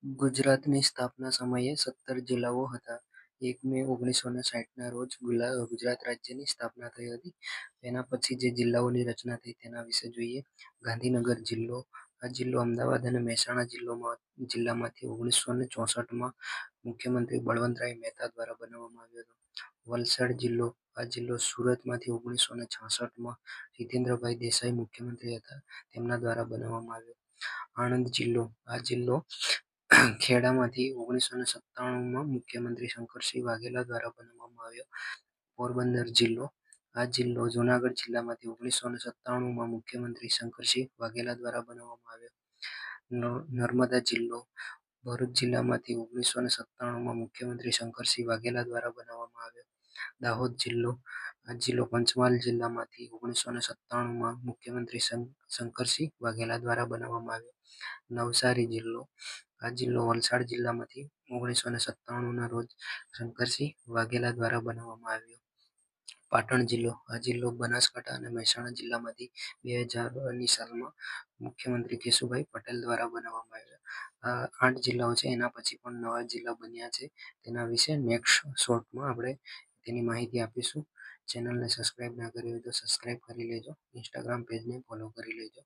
ગુજરાતની સ્થાપના સમયે 17 જિલ્લાઓ હતા. 1 મે 1960ના રોજ ગુજરાત રાજ્યની સ્થાપના થઈ હતી. તેના પછી જે જિલ્લાઓની રચના થઈ તેના વિશે જોઈએ. ગાંધીનગર જિલ્લો. આ જિલ્લો અમદાવાદ અને મહેસાણા જિલ્લામાંથી 1964માં મુખ્યમંત્રી બળવંતરાય મહેતા દ્વારા બનાવવામાં આવ્યો હતો. વલસાડ જિલ્લો. આ જિલ્લો સુરતમાંથી 1966માં જીતેન્દ્રભાઈ દેસાઈ મુખ્યમંત્રી હતા તેમના દ્વારા બનાવવામાં આવ્યો. આણંદ જિલ્લો. આ જિલ્લો ખેડામાંથી 1997માં મુખ્યમંત્રી શંકરસિંહ વાઘેલા દ્વારા બનાવવામાં આવ્યો. પોરબંદર જિલ્લો. આ જિલ્લો જૂનાગઢ જિલ્લામાંથી 1997માં મુખ્યમંત્રી શંકરસિંહ વાઘેલા દ્વારા બનાવવામાં આવ્યો. નર્મદા જિલ્લો. ભરૂચ જિલ્લામાંથી 1997માં મુખ્યમંત્રી શંકરસિંહ વાઘેલા દ્વારા બનાવવામાં આવ્યો. દાહોદ જિલ્લો. આ જિલ્લો પંચમહાલ જિલ્લામાંથી 1997માં મુખ્યમંત્રી શંકરસિંહ વાઘેલા દ્વારા બનાવવામાં આવ્યો. નવસારી જિલ્લો. આ જિલ્લો વલસાડ જિલ્લામાંથી 1997ના રોજ શંકરસિંહ વાઘેલા દ્વારા બનાવવામાં આવ્યો. પાટણ જિલ્લો. આ જિલ્લો બનાસકાંઠા અને મહેસાણા જિલ્લામાંથી 2000ની સાલમાં મુખ્યમંત્રી કેશુભાઈ પટેલ દ્વારા બનાવવામાં આવ્યો. આ 8 જિલ્લાઓ છે. એના પછી પણ નવા જિલ્લા બન્યા છે. તેના વિશે નેક્સ્ટ શોર્ટમાં આપણે તેની માહિતી આપીશું. ચેનલને સબસ્ક્રાઇબ ના કરી હોય તો સબસ્ક્રાઇબ કરી લેજો. ઇન્સ્ટાગ્રામ પેજને ફોલો કરી લેજો.